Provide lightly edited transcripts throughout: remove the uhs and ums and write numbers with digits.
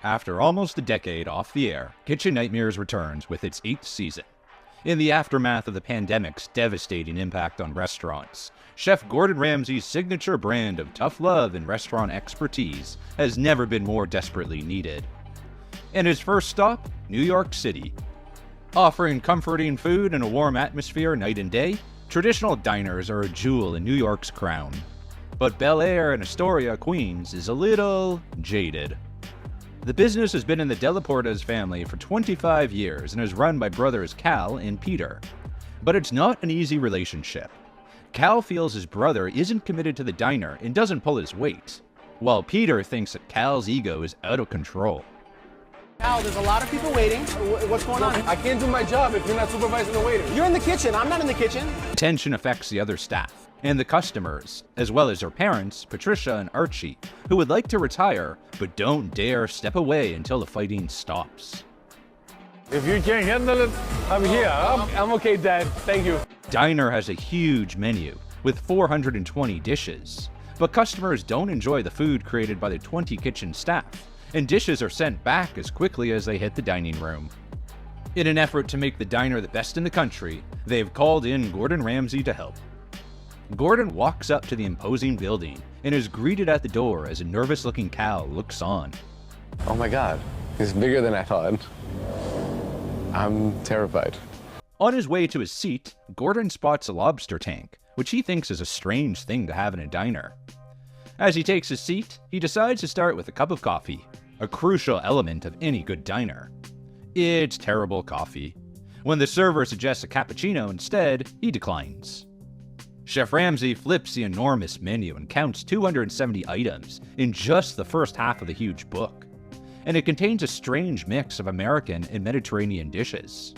After almost a decade off the air, Kitchen Nightmares returns with its 8th season. In the aftermath of the pandemic's devastating impact on restaurants, Chef Gordon Ramsay's signature brand of tough love and restaurant expertise has never been more desperately needed. And his first stop, New York City. Offering comforting food and a warm atmosphere night and day, traditional diners are a jewel in New York's crown. But Bel Aire in Astoria, Queens is a little jaded. The business has been in the Dellaportas family for 25 years and is run by brothers Cal and Peter. But it's not an easy relationship. Cal feels his brother isn't committed to the diner and doesn't pull his weight, while Peter thinks that Cal's ego is out of control. Cal, there's a lot of people waiting. What's going on? I can't do my job if you're not supervising the waiters. You're in the kitchen. I'm not in the kitchen. Tension affects the other staff and the customers, as well as their parents, Patricia and Archie, who would like to retire but don't dare step away until the fighting stops. If you can't handle it, I'm here. I'm okay, Dad. Thank you. Diner has a huge menu with 420 dishes, but customers don't enjoy the food created by the 20 kitchen staff, and dishes are sent back as quickly as they hit the dining room. In an effort to make the diner the best in the country, they've called in Gordon Ramsay to help. Gordon walks up to the imposing building and is greeted at the door as a nervous-looking Cal looks on. Oh my God, it's bigger than I thought. I'm terrified. On his way to his seat, Gordon spots a lobster tank, which he thinks is a strange thing to have in a diner. As he takes his seat, he decides to start with a cup of coffee, a crucial element of any good diner. It's terrible coffee. When the server suggests a cappuccino instead, he declines. Chef Ramsay flips the enormous menu and counts 270 items in just the first half of the huge book, and it contains a strange mix of American and Mediterranean dishes.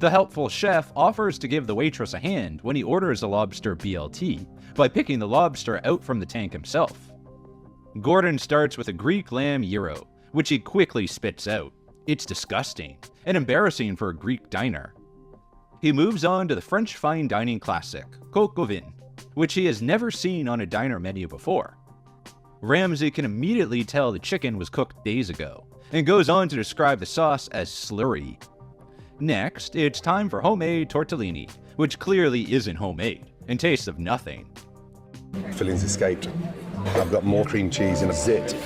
The helpful chef offers to give the waitress a hand when he orders a lobster BLT by picking the lobster out from the tank himself. Gordon starts with a Greek lamb gyro, which he quickly spits out. It's disgusting and embarrassing for a Greek diner. He moves on to the French fine dining classic, coq au vin, which he has never seen on a diner menu before. Ramsay can immediately tell the chicken was cooked days ago, and goes on to describe the sauce as slurry. Next, it's time for homemade tortellini, which clearly isn't homemade, and tastes of nothing. Fillings escaped. I've got more cream cheese in a zit.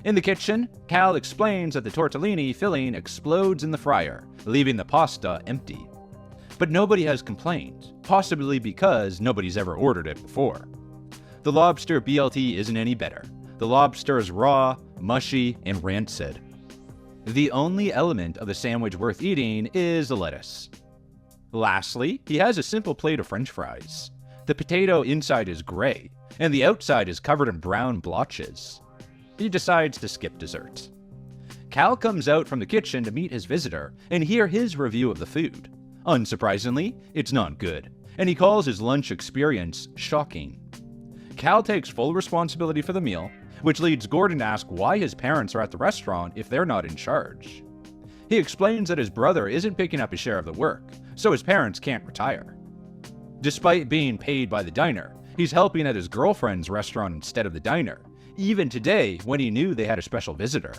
In the kitchen, Cal explains that the tortellini filling explodes in the fryer, leaving the pasta empty. But nobody has complained, possibly because nobody's ever ordered it before. The lobster BLT isn't any better. The lobster is raw, mushy, and rancid. The only element of the sandwich worth eating is the lettuce. Lastly, he has a simple plate of French fries. The potato inside is gray, and the outside is covered in brown blotches. He decides to skip dessert. Cal comes out from the kitchen to meet his visitor and hear his review of the food. Unsurprisingly, it's not good, and he calls his lunch experience shocking. Cal takes full responsibility for the meal, which leads Gordon to ask why his parents are at the restaurant if they're not in charge. He explains that his brother isn't picking up his share of the work, so his parents can't retire. Despite being paid by the diner, he's helping at his girlfriend's restaurant instead of the diner, even today when he knew they had a special visitor.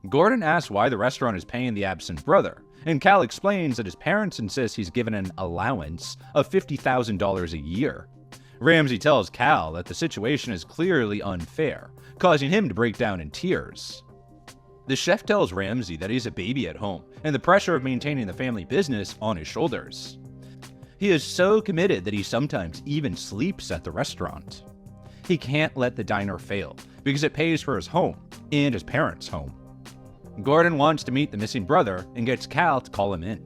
Gordon asks why the restaurant is paying the absent brother, and Cal explains that his parents insist he's given an allowance of $50,000 a year. Ramsay tells Cal that the situation is clearly unfair, causing him to break down in tears. The chef tells Ramsay that he's a baby at home, and the pressure of maintaining the family business on his shoulders. He is so committed that he sometimes even sleeps at the restaurant. He can't let the diner fail, because it pays for his home, and his parents' home. Gordon wants to meet the missing brother and gets Cal to call him in.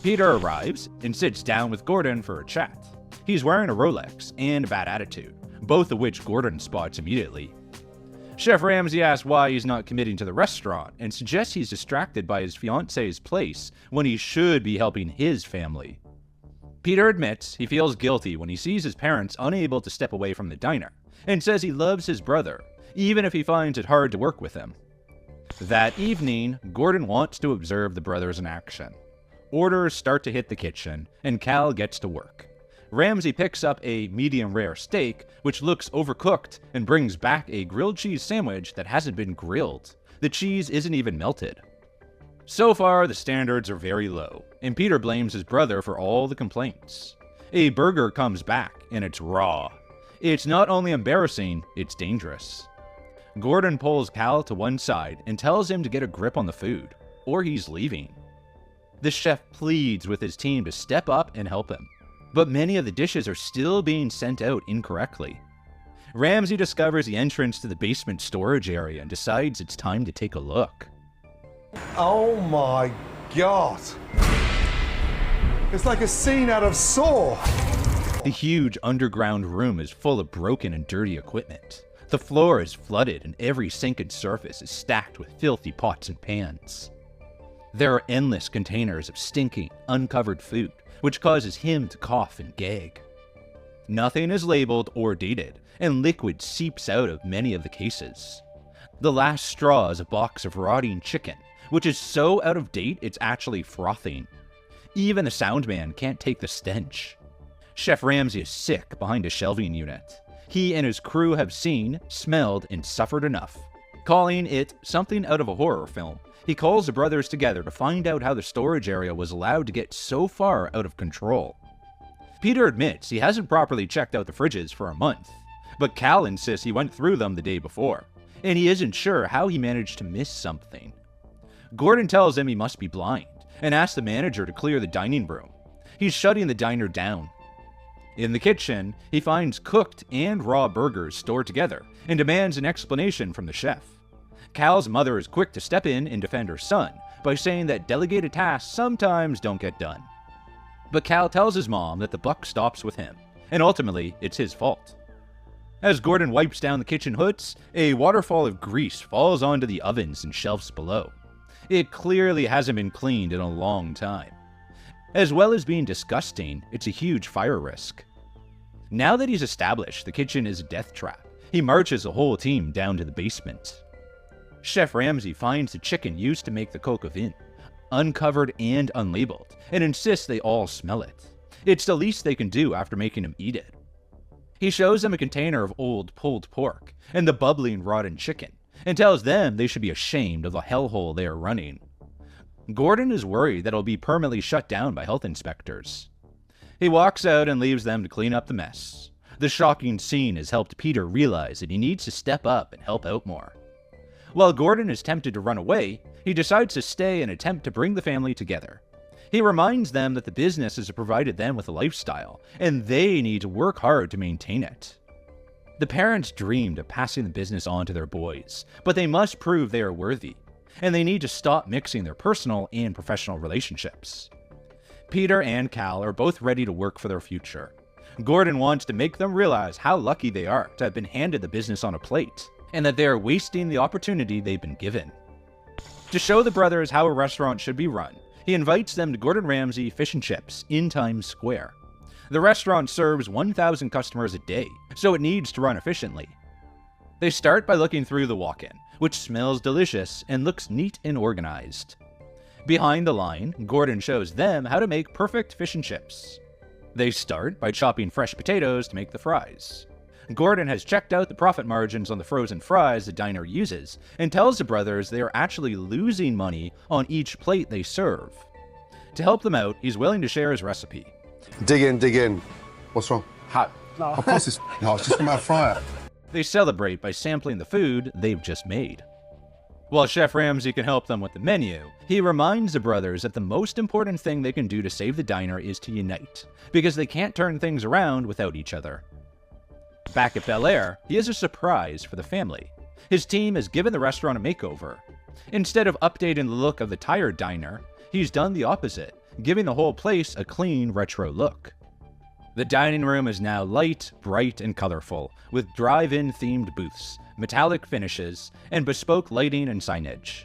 Peter arrives and sits down with Gordon for a chat. He's wearing a Rolex and a bad attitude, both of which Gordon spots immediately. Chef Ramsay asks why he's not committing to the restaurant and suggests he's distracted by his fiance's place when he should be helping his family. Peter admits he feels guilty when he sees his parents unable to step away from the diner, and says he loves his brother, even if he finds it hard to work with him. That evening, Gordon wants to observe the brothers in action. Orders start to hit the kitchen, and Cal gets to work. Ramsay picks up a medium-rare steak, which looks overcooked, and brings back a grilled cheese sandwich that hasn't been grilled. The cheese isn't even melted. So far, the standards are very low, and Peter blames his brother for all the complaints. A burger comes back, and it's raw. It's not only embarrassing, it's dangerous. Gordon pulls Cal to one side and tells him to get a grip on the food, or he's leaving. The chef pleads with his team to step up and help him, but many of the dishes are still being sent out incorrectly. Ramsay discovers the entrance to the basement storage area and decides it's time to take a look. Oh my God. It's like a scene out of Saw. The huge underground room is full of broken and dirty equipment. The floor is flooded and every sink and surface is stacked with filthy pots and pans. There are endless containers of stinking, uncovered food, which causes him to cough and gag. Nothing is labeled or dated, and liquid seeps out of many of the cases. The last straw is a box of rotting chicken, which is so out of date it's actually frothing. Even the sound man can't take the stench. Chef Ramsay is sick behind a shelving unit. He and his crew have seen, smelled, and suffered enough. Calling it something out of a horror film, he calls the brothers together to find out how the storage area was allowed to get so far out of control. Peter admits he hasn't properly checked out the fridges for a month, but Cal insists he went through them the day before, and he isn't sure how he managed to miss something. Gordon tells him he must be blind, and asks the manager to clear the dining room. He's shutting the diner down. In the kitchen, he finds cooked and raw burgers stored together, and demands an explanation from the chef. Cal's mother is quick to step in and defend her son by saying that delegated tasks sometimes don't get done. But Cal tells his mom that the buck stops with him, and ultimately it's his fault. As Gordon wipes down the kitchen hoods, a waterfall of grease falls onto the ovens and shelves below. It clearly hasn't been cleaned in a long time. As well as being disgusting, it's a huge fire risk. Now that he's established the kitchen is a death trap, he marches the whole team down to the basement. Chef Ramsay finds the chicken used to make the coq au vin, uncovered and unlabeled, and insists they all smell it. It's the least they can do after making him eat it. He shows them a container of old pulled pork and the bubbling rotten chicken, and tells them they should be ashamed of the hellhole they are running. Gordon is worried that it'll be permanently shut down by health inspectors. He walks out and leaves them to clean up the mess. The shocking scene has helped Peter realize that he needs to step up and help out more. While Gordon is tempted to run away, he decides to stay and attempt to bring the family together. He reminds them that the business has provided them with a lifestyle, and they need to work hard to maintain it. The parents dreamed of passing the business on to their boys, but they must prove they are worthy, and they need to stop mixing their personal and professional relationships. Peter and Cal are both ready to work for their future. Gordon wants to make them realize how lucky they are to have been handed the business on a plate, and that they are wasting the opportunity they've been given. To show the brothers how a restaurant should be run, he invites them to Gordon Ramsay Fish and Chips in Times Square. The restaurant serves 1,000 customers a day, so it needs to run efficiently. They start by looking through the walk-in, which smells delicious and looks neat and organized. Behind the line, Gordon shows them how to make perfect fish and chips. They start by chopping fresh potatoes to make the fries. Gordon has checked out the profit margins on the frozen fries the diner uses, and tells the brothers they are actually losing money on each plate they serve. To help them out, he's willing to share his recipe. Dig in, dig in. What's wrong? Hot. Of course it's hot, it's just from our fryer. They celebrate by sampling the food they've just made. While Chef Ramsay can help them with the menu, he reminds the brothers that the most important thing they can do to save the diner is to unite, because they can't turn things around without each other. Back at Bel Aire, he has a surprise for the family. His team has given the restaurant a makeover. Instead of updating the look of the tired diner, he's done the opposite, giving the whole place a clean retro look. The dining room is now light, bright, and colorful, with drive-in themed booths, metallic finishes, and bespoke lighting and signage.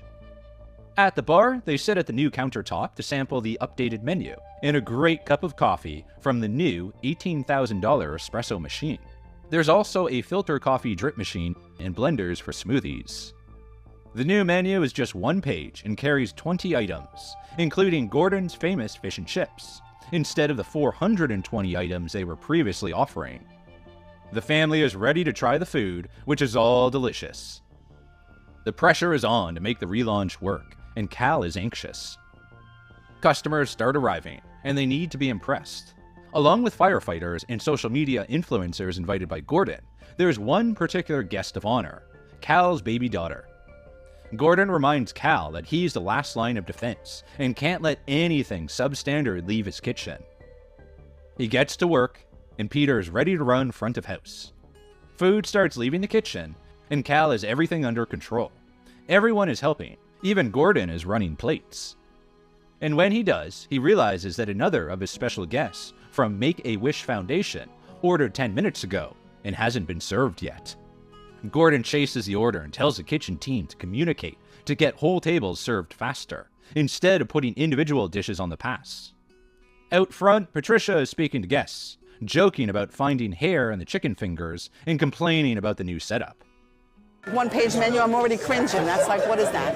At the bar, they sit at the new countertop to sample the updated menu and a great cup of coffee from the new $18,000 espresso machine. There's also a filter coffee drip machine and blenders for smoothies. The new menu is just one page and carries 20 items, including Gordon's famous fish and chips, instead of the 420 items they were previously offering. The family is ready to try the food, which is all delicious. The pressure is on to make the relaunch work, and Cal is anxious. Customers start arriving, and they need to be impressed. Along with firefighters and social media influencers invited by Gordon, there's one particular guest of honor, Cal's baby daughter. Gordon reminds Cal that he's the last line of defense and can't let anything substandard leave his kitchen. He gets to work, and Peter is ready to run front of house. Food starts leaving the kitchen, and Cal has everything under control. Everyone is helping, even Gordon is running plates. And when he does, he realizes that another of his special guests from Make-A-Wish Foundation ordered 10 minutes ago and hasn't been served yet. Gordon chases the order and tells the kitchen team to communicate to get whole tables served faster, instead of putting individual dishes on the pass. Out front, Patricia is speaking to guests, joking about finding hair in the chicken fingers and complaining about the new setup. One-page menu, I'm already cringing. That's like, what is that?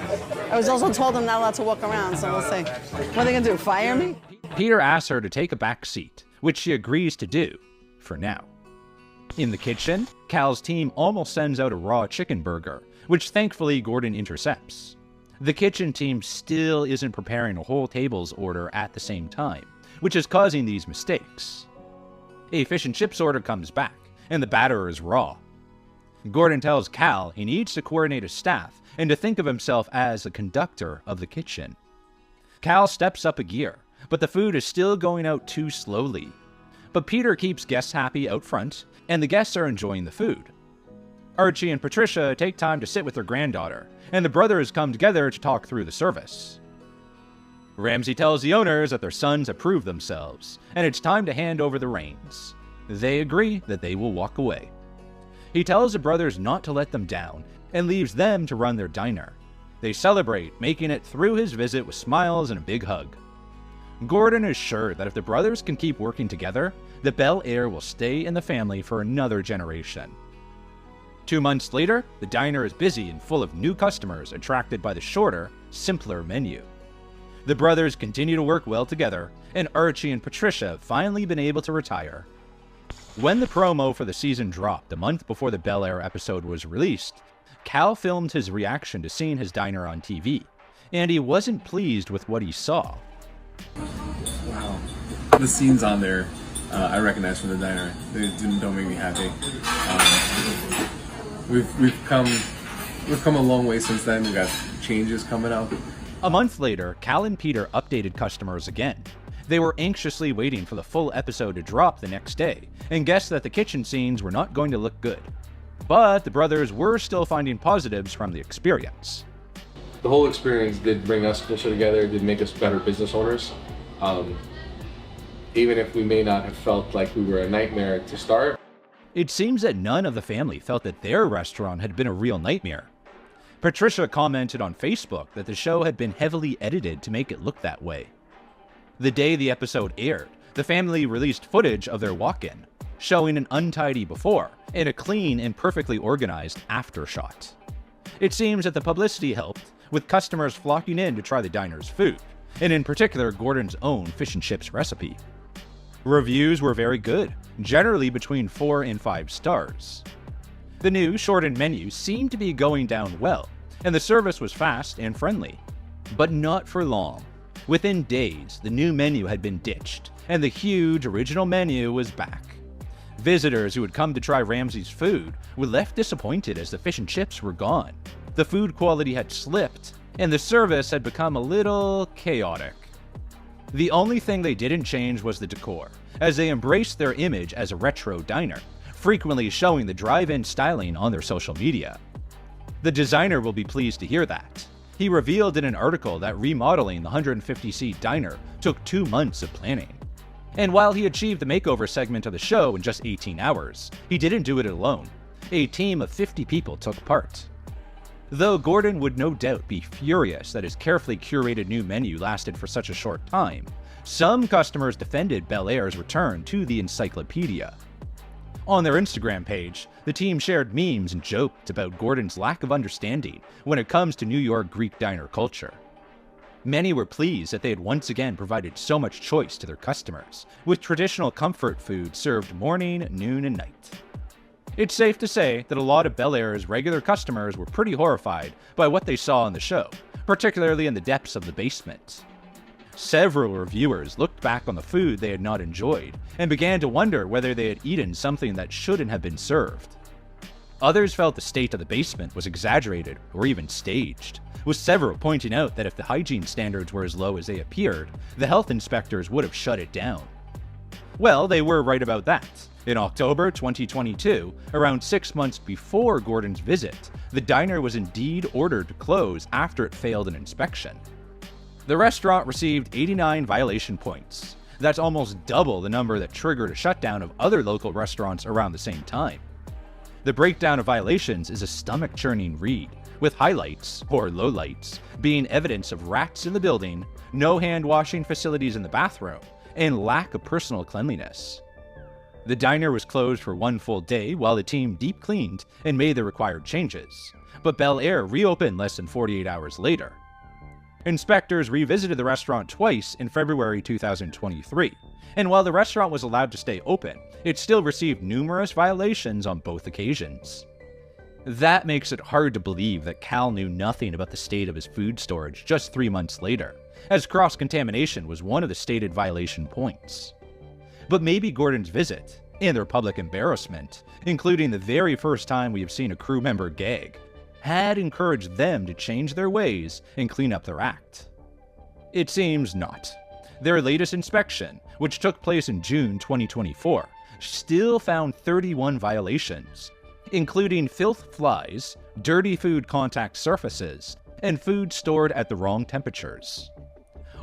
I was also told I'm not allowed to walk around, so we'll see. What are they gonna do, fire me? Peter asks her to take a back seat, which she agrees to do, for now. In the kitchen, Cal's team almost sends out a raw chicken burger, which thankfully Gordon intercepts. The kitchen team still isn't preparing a whole tables order at the same time, which is causing these mistakes. A fish and chips order comes back, and the batter is raw. Gordon tells Cal he needs to coordinate his staff and to think of himself as the conductor of the kitchen. Cal steps up a gear, but the food is still going out too slowly. But Peter keeps guests happy out front, and the guests are enjoying the food. Archie and Patricia take time to sit with their granddaughter, and the brothers come together to talk through the service. Ramsay tells the owners that their sons have proved themselves, and it's time to hand over the reins. They agree that they will walk away. He tells the brothers not to let them down, and leaves them to run their diner. They celebrate making it through his visit with smiles and a big hug. Gordon is sure that if the brothers can keep working together, the Bel Aire will stay in the family for another generation. 2 months later, the diner is busy and full of new customers attracted by the shorter, simpler menu. The brothers continue to work well together, and Archie and Patricia have finally been able to retire. When the promo for the season dropped a month before the Bel Aire episode was released, Cal filmed his reaction to seeing his diner on TV, and he wasn't pleased with what he saw. Wow. The scenes on there, I recognize from the diner. They don't make me happy. We've come a long way since then. We've got changes coming up. A month later, Cal and Peter updated customers again. They were anxiously waiting for the full episode to drop the next day, and guessed that the kitchen scenes were not going to look good. But the brothers were still finding positives from the experience. The whole experience did bring us closer together, did make us better business owners. Even if we may not have felt like we were a nightmare to start. It seems that none of the family felt that their restaurant had been a real nightmare. Patricia commented on Facebook that the show had been heavily edited to make it look that way. The day the episode aired, the family released footage of their walk-in, showing an untidy before and a clean and perfectly organized after shot. It seems that the publicity helped, with customers flocking in to try the diner's food, and in particular Gordon's own fish and chips recipe. Reviews were very good, generally between 4 and 5 stars. The new shortened menu seemed to be going down well, and the service was fast and friendly. But not for long. Within days, the new menu had been ditched, and the huge original menu was back. Visitors who had come to try Ramsay's food were left disappointed as the fish and chips were gone. The food quality had slipped, and the service had become a little chaotic. The only thing they didn't change was the decor, as they embraced their image as a retro diner, frequently showing the drive-in styling on their social media. The designer will be pleased to hear that. He revealed in an article that remodeling the 150-seat diner took 2 months of planning. And while he achieved the makeover segment of the show in just 18 hours, he didn't do it alone. A team of 50 people took part. Though Gordon would no doubt be furious that his carefully curated new menu lasted for such a short time, some customers defended Bel Aire's return to the encyclopedia. On their Instagram page, the team shared memes and joked about Gordon's lack of understanding when it comes to New York Greek diner culture. Many were pleased that they had once again provided so much choice to their customers, with traditional comfort food served morning, noon, and night. It's safe to say that a lot of Bel Aire's regular customers were pretty horrified by what they saw on the show, particularly in the depths of the basement. Several reviewers looked back on the food they had not enjoyed and began to wonder whether they had eaten something that shouldn't have been served. Others felt the state of the basement was exaggerated or even staged, with several pointing out that if the hygiene standards were as low as they appeared, the health inspectors would have shut it down. Well, they were right about that. In October 2022, around 6 months before Gordon's visit, the diner was indeed ordered to close after it failed an inspection. The restaurant received 89 violation points. That's almost double the number that triggered a shutdown of other local restaurants around the same time. The breakdown of violations is a stomach-churning read, with highlights, or lowlights, being evidence of rats in the building, no hand-washing facilities in the bathroom, and lack of personal cleanliness. The diner was closed for 1 full day while the team deep cleaned and made the required changes, but Bel Aire reopened less than 48 hours later. Inspectors revisited the restaurant twice in February 2023, and while the restaurant was allowed to stay open, it still received numerous violations on both occasions. That makes it hard to believe that Cal knew nothing about the state of his food storage just 3 months later, as cross-contamination was one of the stated violation points. But maybe Gordon's visit, and their public embarrassment, including the very first time we have seen a crew member gag, had encouraged them to change their ways and clean up their act. It seems not. Their latest inspection, which took place in June 2024, still found 31 violations, including filth flies, dirty food contact surfaces, and food stored at the wrong temperatures.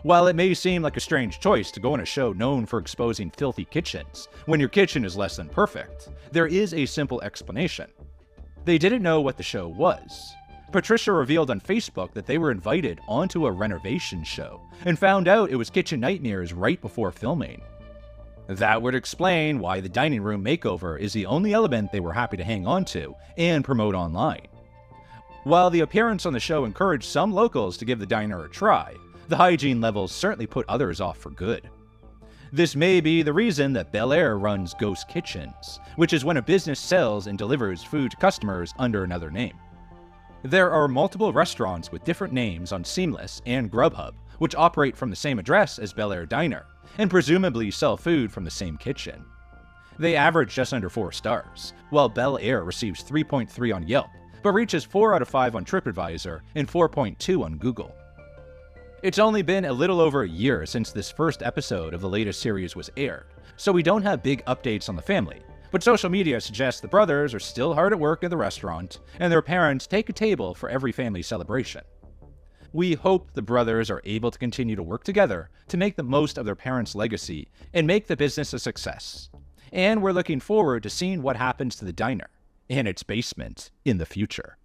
While it may seem like a strange choice to go on a show known for exposing filthy kitchens when your kitchen is less than perfect, there is a simple explanation. They didn't know what the show was. Patricia revealed on Facebook that they were invited onto a renovation show and found out it was kitchen nightmares right before filming. That would explain why the dining room makeover is the only element they were happy to hang on to and promote online. While the appearance on the show encouraged some locals to give the diner a try, the hygiene levels certainly put others off for good. This may be the reason that Bel Aire runs ghost kitchens, which is when a business sells and delivers food to customers under another name. There are multiple restaurants with different names on Seamless and Grubhub, which operate from the same address as Bel Aire Diner, and presumably sell food from the same kitchen. They average just under 4 stars, while Bel Aire receives 3.3 on Yelp, but reaches 4 out of 5 on TripAdvisor and 4.2 on Google. It's only been a little over a year since this first episode of the latest series was aired, so we don't have big updates on the family, but social media suggests the brothers are still hard at work at the restaurant, and their parents take a table for every family celebration. We hope the brothers are able to continue to work together to make the most of their parents' legacy and make the business a success. And we're looking forward to seeing what happens to the diner and its basement in the future.